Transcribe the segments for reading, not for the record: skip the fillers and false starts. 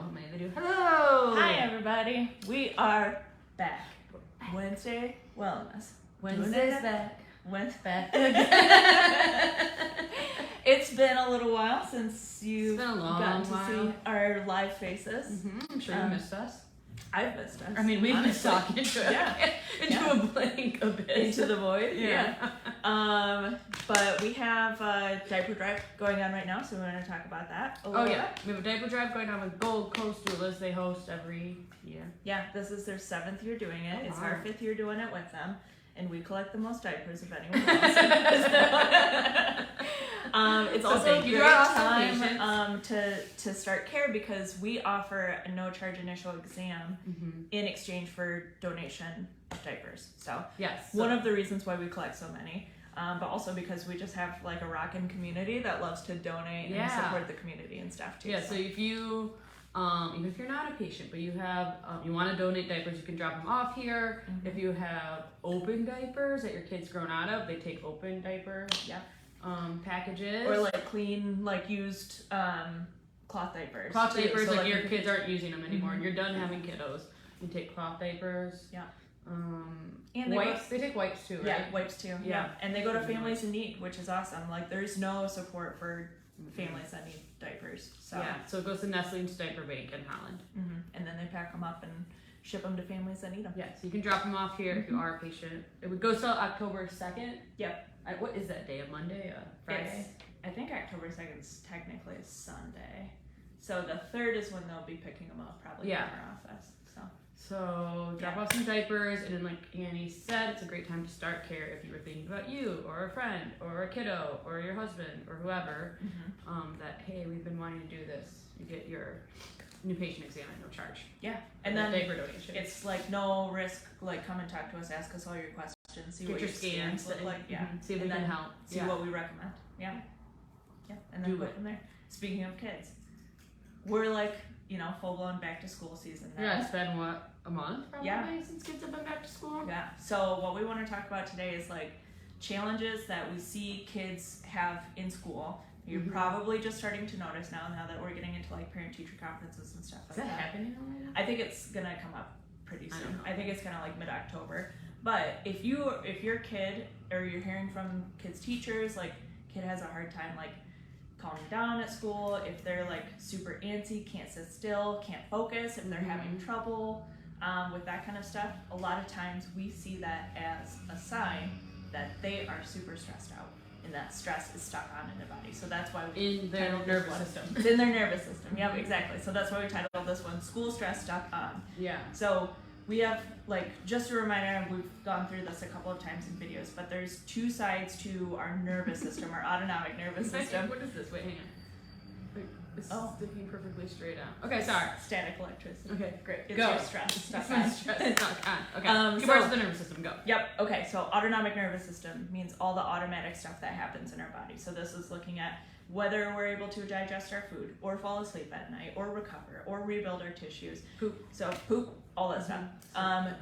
Oh man, they do. Hello! Hi everybody. We are back. Wednesday Wellness. Wednesday's back. Wednesday's back. It's been a little while since you've gotten to see our live faces. Mm-hmm. I'm sure you missed us. I've missed us. I mean, we've been talking into a blank abyss. Into the void. Yeah. But we have a diaper drive going on right now, so we want to talk about that a little bit. We have a diaper drive going on with Gold Coast Doulas. They host every year. Yeah, this is their 7th year doing it. It's our 5th year doing it with them. And we collect the most diapers of anyone else. It's also a great time to start care because we offer a no-charge initial exam in exchange for donation of diapers. So one of the reasons why we collect so many, but also because we just have like a rockin' community that loves to donate and support the community and stuff too. Yeah, so if you... even if you're not a patient, but you have you want to donate diapers, you can drop them off here. If you have open diapers that your kid's grown out of, they take open diaper packages. Or like clean, like used cloth diapers. Cloth diapers, so like your kids aren't using them anymore and you're done having kiddos. You take cloth diapers. Yeah. And wipes. They take wipes too, right? Yeah, wipes too. Yeah. And they go to families in need, which is awesome. Like there's no support for families that need diapers. So so it goes to Nestle's Diaper Bank in Holland. And then they pack them up and ship them to families that need them. Yeah, so you can drop them off here if you are a patient. It would go till October 2nd. Yep. What is that day? A Monday? A Friday? I think October 2nd is technically a Sunday. So the 3rd is when they'll be picking them up, probably in our office. So drop off some diapers, and then like Annie said, it's a great time to start care if you were thinking about you or a friend or a kiddo or your husband or whoever. That hey, we've been wanting to do this. You get your new patient exam at no charge. Yeah, and then diaper donation. It's like no risk. Like come and talk to us, ask us all your questions, see what your scans look like. See if we can help. See what we recommend. And then go from there. Speaking of kids, we're like. Full blown back to school season now. Yeah, it's been what, a month probably since kids have been back to school? Yeah. So what we want to talk about today is like challenges that we see kids have in school. You're probably just starting to notice now that we're getting into like parent teacher conferences and stuff like that. Is that happening already? I think it's gonna come up pretty soon. I think it's kind of like mid-October. But if your kid or you're hearing from kids' teachers, like kid has a hard time like calming down at school, if they're like super antsy, can't sit still, can't focus, if they're having trouble with that kind of stuff, a lot of times we see that as a sign that they are super stressed out and that stress is stuck on in their body. So that's why we in their nervous system. It's in their nervous system. Yep, exactly. So that's why we titled this one School Stress Stuck On. Yeah. So we have, like, just a reminder, we've gone through this a couple of times in videos, but there's two sides to our nervous system, our autonomic nervous system. What is this? Wait, hang on. Wait, this is sticking perfectly straight out. Okay, sorry. Static electricity. Okay, great. It's your stress. Stuck on. Stress stuck on. Okay, two parts of the nervous system, go. Yep, okay, so autonomic nervous system means all the automatic stuff that happens in our body. So this is looking at whether we're able to digest our food, or fall asleep at night, or recover, or rebuild our tissues. Poop. So poop, all that stuff.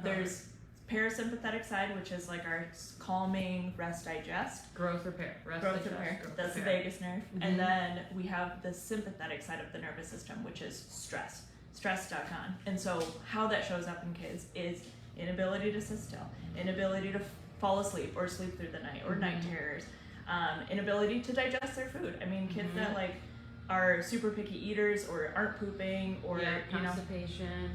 There's parasympathetic side, which is like our calming, rest, digest. Growth, repair. Rest, growth, digest, repair. Growth, That's repair. the vagus nerve. And then we have the sympathetic side of the nervous system, which is stress. Stress stuck on. And so how that shows up in kids is inability to sit still, inability to fall asleep or sleep through the night, or night terrors, inability to digest their food. I mean, kids that like are super picky eaters or aren't pooping, or constipation.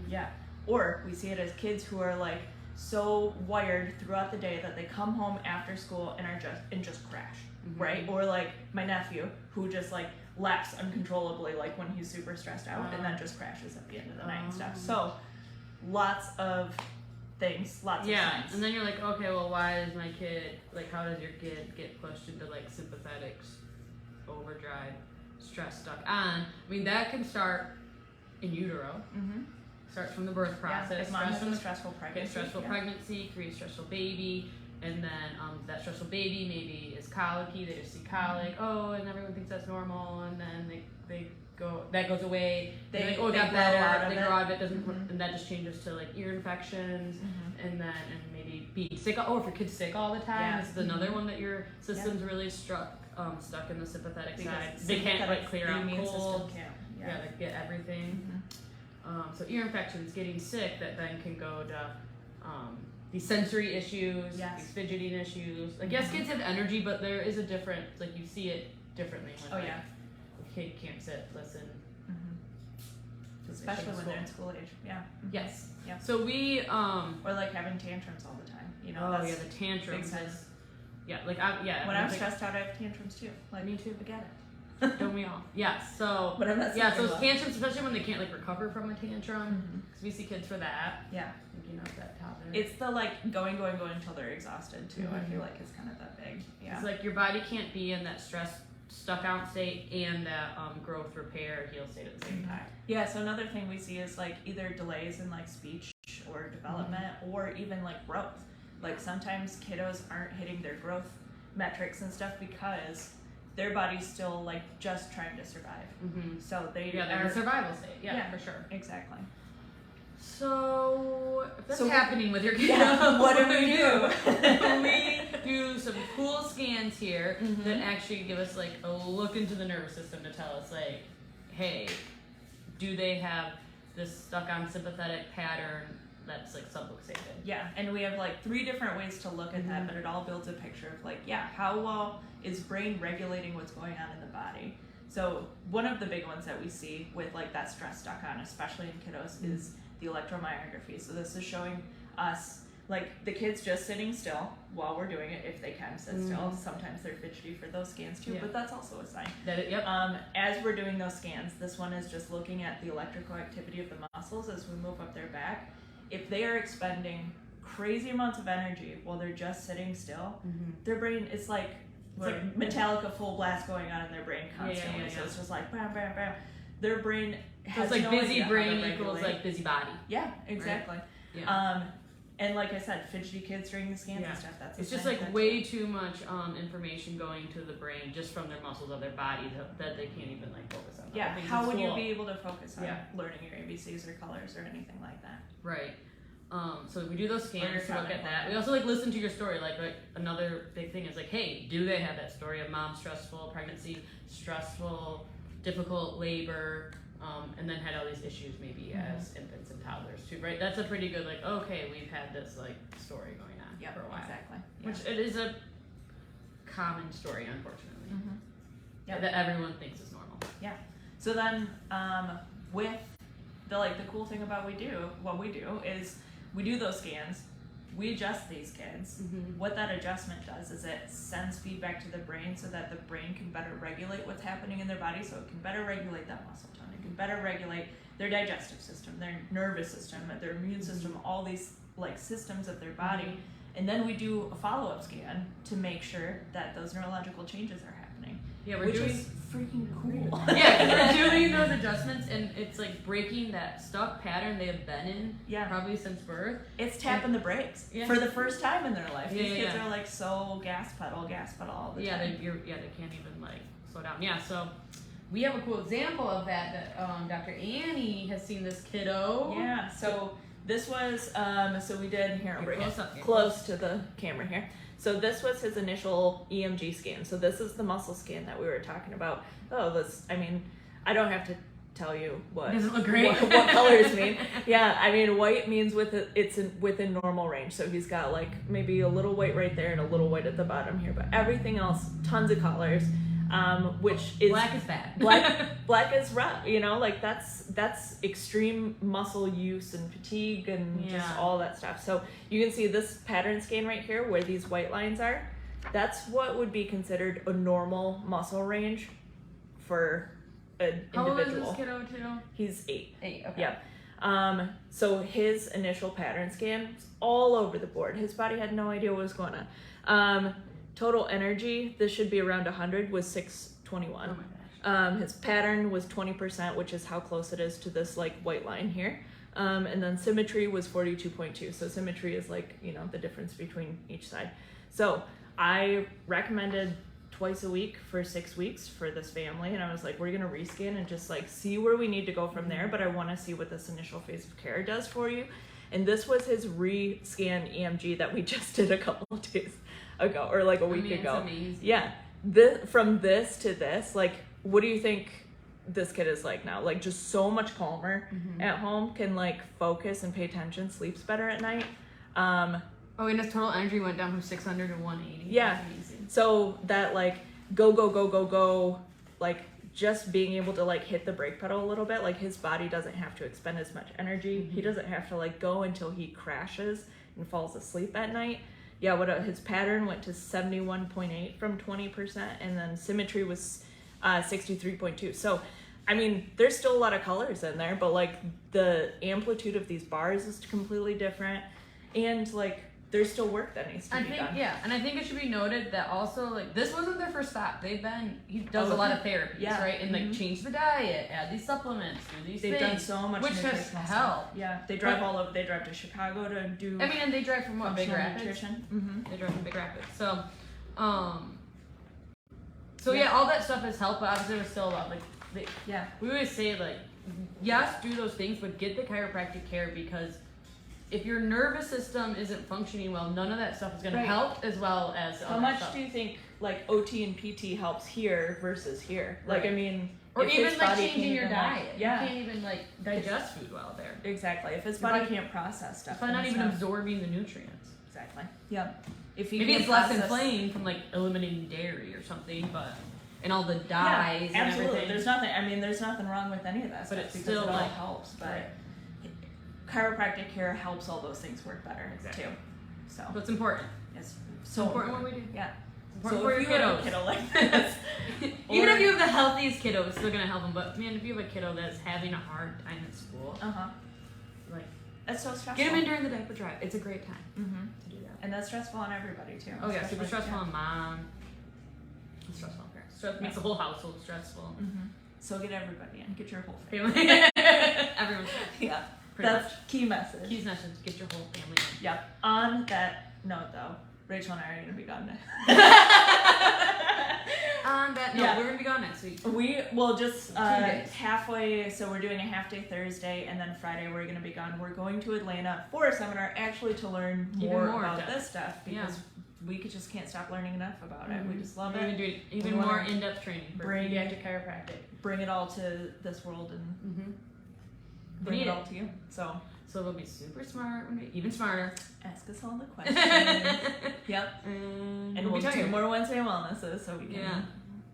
Or we see it as kids who are like so wired throughout the day that they come home after school and are just crash, right? Or like my nephew who just like laughs uncontrollably like when he's super stressed out and then just crashes at the end of the night and stuff. So lots of things, lots of signs. And then you're like, okay, well, why is my kid, like, how does your kid get pushed into like sympathetics, overdrive, stress stuck on? I mean, that can start in utero. Starts from the birth process. If mom has a stressful pregnancy. Stressful pregnancy, create a stressful baby, and then that stressful baby maybe is colicky. They just see colic, and everyone thinks that's normal, and then they go, that goes away. They got better. They grow out of it. And that just changes to like ear infections, and maybe being sick. Or if your kid's sick all the time, this is another one that your system's really stuck in the sympathetic side. They can't like clear out cold. They get everything. so ear infections, getting sick, that then can go to these sensory issues, these fidgeting issues. Like, yes, kids have energy, but there is a difference. Like, you see it differently when a kid can't sit, listen. Especially when they're in school age. Yeah. Yes. Yeah. So we or like having tantrums all the time. You know. Oh yeah, the tantrums. When I'm stressed out, I have tantrums too. Like, me too. I get it. Don't we all? Yeah. So but I'm not so tantrums, especially when they can't like recover from a tantrum, because we see kids for that. Yeah. You know that topic. It's the like going until they're exhausted too. I feel like it's kind of that big. Yeah. It's like your body can't be in that stress stuck out state and that growth, repair, heal state at the same time. Yeah. So another thing we see is like either delays in like speech or development, or even like growth. Like sometimes kiddos aren't hitting their growth metrics and stuff because their body's still like just trying to survive. So they're in a survival state. Yeah, for sure. Exactly. So if that's happening with your kid, what do we do? We do some cool scans here that actually give us like a look into the nervous system to tell us like, hey, do they have this stuck on sympathetic pattern that's like subluxated? Yeah, and we have like 3 different ways to look at that, but it all builds a picture of like, how well is brain regulating what's going on in the body? So one of the big ones that we see with like that stress stuck on, especially in kiddos, is the electromyography. So this is showing us like the kids just sitting still while we're doing it, if they can sit still. Sometimes they're fidgety for those scans too, but that's also a sign. As we're doing those scans, this one is just looking at the electrical activity of the muscles as we move up their back. If they are expending crazy amounts of energy while they're just sitting still, their brain is like, it's like Metallica full blast going on in their brain constantly. So it's just like bam, bam, bam. Their brain has so it's like no busy idea brain how to equals regulate. like busy body. Yeah, exactly. Right? Yeah. And like I said, fidgety kids during the scans and stuff. It's just like way too much information going to the brain just from their muscles of their body that they can't even like focus on. Yeah. How would you be able to focus on learning your ABCs or colors or anything like that? Right. So we do those scans to look at that. We also like listen to your story. Like another big thing is like, hey, do they have that story of mom stressful pregnancy, stressful, difficult labor, and then had all these issues maybe as infants and toddlers too, right? That's a pretty good like, okay, we've had this like story going on for a while. Exactly. Which it is a common story, unfortunately. That everyone thinks is normal. Yeah. So then with the cool thing about what we do is we do those scans, we adjust these kids. What that adjustment does is it sends feedback to the brain so that the brain can better regulate what's happening in their body, so it can better regulate that muscle tone, it can better regulate their digestive system, their nervous system, their immune system, all these like systems of their body. And then we do a follow-up scan to make sure that those neurological changes are happening. Yeah, which is freaking cool. Yeah, we're doing those adjustments, and it's like breaking that stuck pattern they have been in probably since birth. It's tapping the brakes for the first time in their life. These kids are like so gas pedal all the time. They can't even like slow down. Yeah, so we have a cool example of that Dr. Annie has seen this kiddo. Yeah, so this was, so we did, here, I'll bring it close to the camera here. So this was his initial EMG scan. So this is the muscle scan that we were talking about. I don't have to tell you what doesn't look great. what colors mean. Yeah, I mean, white means it's within normal range. So he's got like maybe a little white right there and a little white at the bottom here, but everything else, tons of colors. Which is black is bad. Black is rough, like that's extreme muscle use and fatigue and just all that stuff. So you can see this pattern scan right here where these white lines are. That's what would be considered a normal muscle range for an individual. How old is this kiddo too? He's 8. 8, okay. Yep. So his initial pattern scan was all over the board. His body had no idea what was going on. Total energy, this should be around 100, was 621. Oh my gosh. His pattern was 20%, which is how close it is to this like white line here. And then symmetry was 42.2. So symmetry is like, the difference between each side. So I recommended twice a week for 6 weeks for this family. And I was like, we're going to rescan and just like see where we need to go from there. But I want to see what this initial phase of care does for you. And this was his re-scan EMG that we just did a couple of days ago, or like a week ago. It's amazing. Yeah. From this to this, like, what do you think this kid is like now, like just so much calmer at home, can like focus and pay attention, sleeps better at night. Oh, and his total energy went down from 600 to 180. Yeah. That's amazing. So that like go, like just being able to like hit the brake pedal a little bit, like his body doesn't have to expend as much energy. He doesn't have to like go until he crashes and falls asleep at night. Yeah, his pattern went to 71.8 from 20%, and then symmetry was 63.2. So, I mean, there's still a lot of colors in there, but like the amplitude of these bars is completely different, and like there's still work that needs to be done. Yeah, and I think it should be noted that also, like, this wasn't their first stop. He does a lot of therapies, right? And like change the diet, add these supplements, do these things. They've done so much, which has helped. Yeah, they drive all over. They drive to Chicago to do. I mean, and they drive from what, Big Rapids? Nutrition. They drive from Big Rapids. So, yeah, all that stuff has helped, but obviously there's still a lot. Like, we always say, like, yes, do those things, but get the chiropractic care, because if your nervous system isn't functioning well, none of that stuff is going to help as well as how much stuff. Do you think like OT and PT helps here versus here? Like, I mean, or even like changing your diet. Like, you can't even like digest food well there. Exactly. If his body can't process stuff, it's not even absorbing the nutrients. Exactly. Yep. If maybe it's less inflamed from like eliminating dairy or something, but and all the dyes and everything. There's nothing. I mean, there's nothing wrong with any of that but stuff, it still it all helps. But chiropractic care helps all those things work better too. So it's important. It's so important what we do. Yeah. So if you have a kiddo like this, even if you have the healthiest kiddo, it's still gonna help them. But man, if you have a kiddo that's having a hard time at school, like that's so stressful. Get them in during the diaper drive. It's a great time to do that. And that's stressful on everybody too. Oh yeah, super stressful on mom. It's stressful on parents. Stress makes the whole household stressful. So get everybody in. Get your whole family. Everyone's yeah. That's key message. Key message. Get your whole family in. Yeah. On that note, though, Rachel and I are going to be gone next. On that note, we're going to be gone next week. We will just halfway. So we're doing a half day Thursday, and then Friday we're going to be gone. We're going to Atlanta for a seminar, actually to learn more about this stuff, because we just can't stop learning enough about it. We just love it. We're going to do even more in-depth training for pediatric chiropractic. Bring it all to this world and bring it all to you. So we'll be super smart, even smarter. Ask us all the questions. Yep. And we'll do more Wednesday wellnesses so we can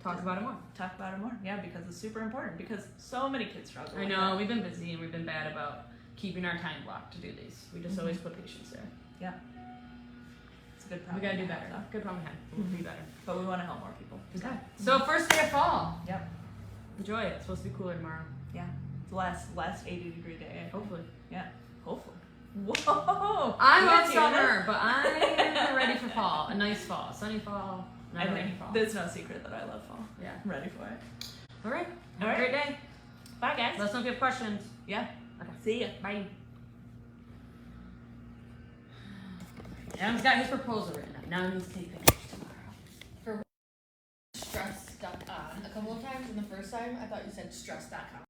talk about it more. Talk about it more. Yeah, because it's super important, because so many kids struggle. I know, we've been busy and we've been bad about keeping our time blocked to do these. We just always put patients there. Yeah. It's a good problem. We gotta do better. Good problem to have. We'll be better. But we want to help more people. Okay. So first day of fall. Yep. Enjoy it. It's supposed to be cooler tomorrow. Yeah. It's the last 80-degree day. Hopefully. Yeah. Hopefully. Whoa! I love summer, but I'm ready for fall. A nice fall. Sunny fall. Not a rainy fall. There's no secret that I love fall. Yeah. I'm ready for it. All right. Have a great day. Bye, guys. Let us know if you have questions. Yeah. Okay. See ya. Bye. Adam's got his proposal written up. Now he needs to take pictures tomorrow. Stress.on a couple of times, and the first time I thought you said stress.com.